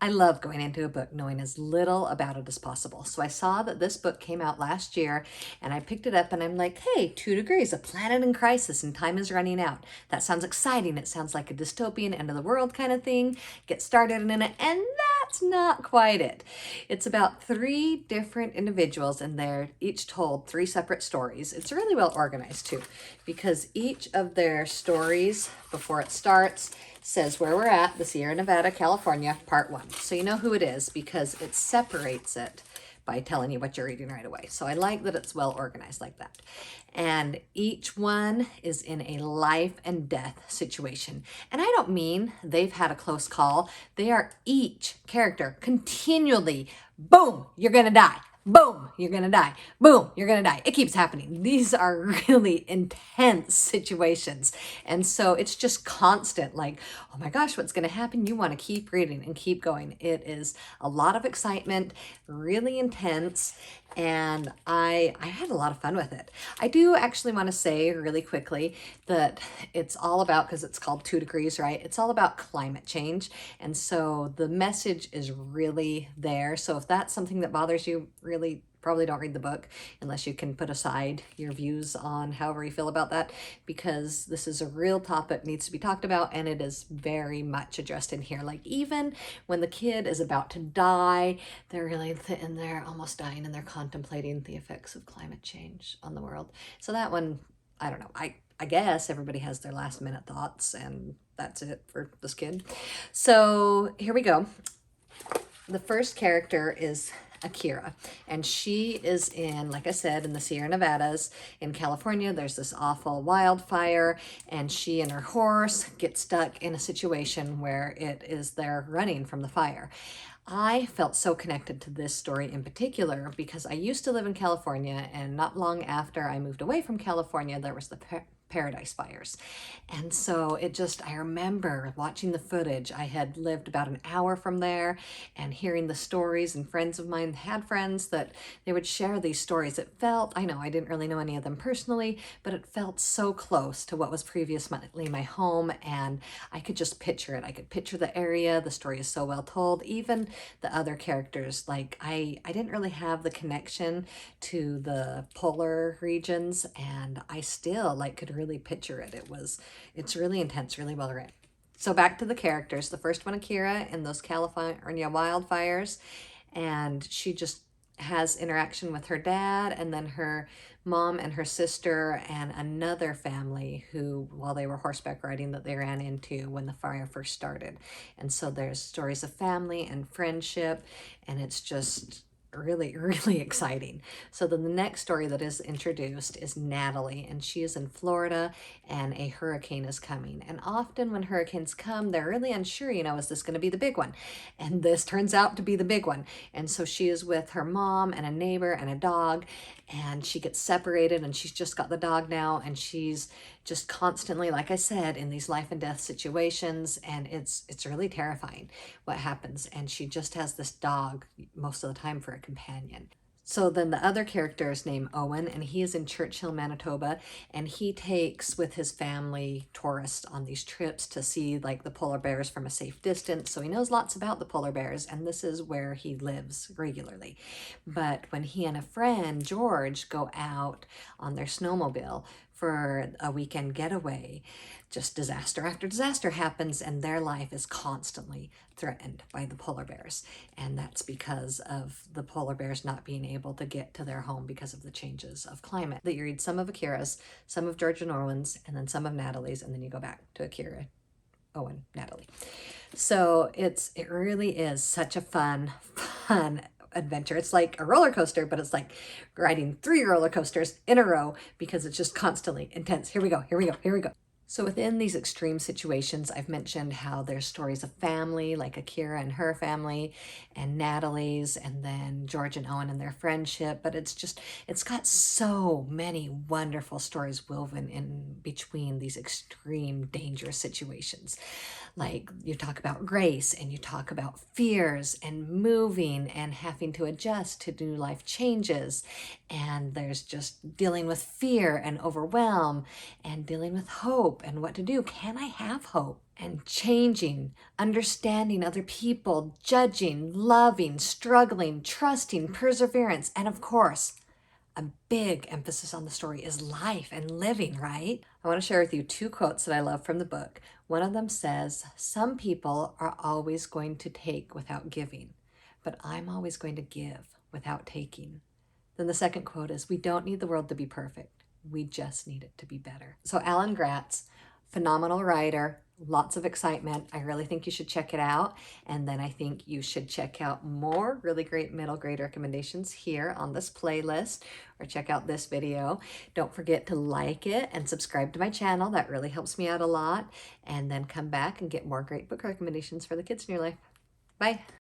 I love going into a book knowing as little about it as possible. So I saw that this book came out last year and I picked it up and I'm like, hey, 2 degrees, a planet in crisis and time is running out. That sounds exciting. It sounds like a dystopian end of the world kind of thing. Get started in it. And that's not quite it. It's about 3 different individuals and they're each told 3 separate stories. It's really well organized too, because each of their stories before it starts says where we're at, the Sierra Nevada, California, part 1. So you know who it is because it separates it by telling you what you're reading right away. So I like that it's well organized like that. And each one is in a life and death situation. And I don't mean they've had a close call. They are each character continually, boom, you're gonna die. Boom, you're gonna die. Boom, you're gonna die. It keeps happening. These are really intense situations. And so it's just constant, like, oh my gosh, what's gonna happen? You wanna keep reading and keep going. It is a lot of excitement, really intense, and I had a lot of fun with it. I do actually want to say really quickly that it's all about, because it's called 2 degrees, right? It's all about climate change. And so the message is really there. So if that's something that bothers you, really probably don't read the book unless you can put aside your views on however you feel about that, because this is a real topic, needs to be talked about, and it is very much addressed in here. Like even when the kid is about to die, they're really in there almost dying and they're contemplating the effects of climate change on the world. So that one, I don't know, I guess everybody has their last minute thoughts and that's it for this kid. So here we go. The first character is Akira, and she is in, like I said, in the Sierra Nevadas in California. There's this awful wildfire, and she and her horse get stuck in a situation where they're running from the fire. I felt so connected to this story in particular because I used to live in California, and not long after I moved away from California, there was the Paradise Fires. And so I remember watching the footage. I had lived about an hour from there and hearing the stories, and friends of mine had friends that they would share these stories. It felt, I know I didn't really know any of them personally, but it felt so close to what was previously my home, and I could just picture it. I could picture the area. The story is so well told. Even the other characters, like I didn't really have the connection to the polar regions, and I still could really picture it. It's really intense, really well written. So back to the characters. The first one, Akira, in those California wildfires, and she just has interaction with her dad and then her mom and her sister and another family who, while they were horseback riding, that they ran into when the fire first started. And so there's stories of family and friendship, and it's just really, really exciting. So then the next story that is introduced is Natalie, and she is in Florida and a hurricane is coming. And often when hurricanes come, they're really unsure, is this going to be the big one? And this turns out to be the big one. And so she is with her mom and a neighbor and a dog, and she gets separated, and she's just got the dog now, and she's just constantly, like I said, in these life and death situations, and it's really terrifying what happens. And she just has this dog most of the time for a companion. So then the other character is named Owen, and he is in Churchill, Manitoba, and he takes with his family tourists on these trips to see the polar bears from a safe distance. So he knows lots about the polar bears, and this is where he lives regularly. But when he and a friend, George, go out on their snowmobile for a weekend getaway, just disaster after disaster happens, and their life is constantly threatened by the polar bears. And that's because of the polar bears not being able to get to their home because of the changes of climate. That you read some of Akira's, some of George and Owen's, and then some of Natalie's, and then you go back to Akira, Owen, Natalie. So it really is such a fun adventure. It's like a roller coaster, but it's like riding 3 roller coasters in a row because it's just constantly intense. Here we go, here we go, here we go. So within these extreme situations, I've mentioned how there's stories of family, like Akira and her family, and Natalie's, and then George and Owen and their friendship. But it's got so many wonderful stories woven in between these extreme, dangerous situations. Like you talk about grace, and you talk about fears and moving and having to adjust to new life changes. And there's just dealing with fear and overwhelm and dealing with hope and what to do. Can I have hope? and changing, understanding other people, judging, loving, struggling, trusting, perseverance, and of course, a big emphasis on the story is life and living, right? I want to share with you two quotes that I love from the book. One of them says, "Some people are always going to take without giving, but I'm always going to give without taking." Then the second quote is, "We don't need the world to be perfect. We just need it to be better." So Alan Gratz, phenomenal writer, lots of excitement. I really think you should check it out. And then I think you should check out more really great middle grade recommendations here on this playlist, or check out this video. Don't forget to like it and subscribe to my channel. That really helps me out a lot. And then come back and get more great book recommendations for the kids in your life. Bye.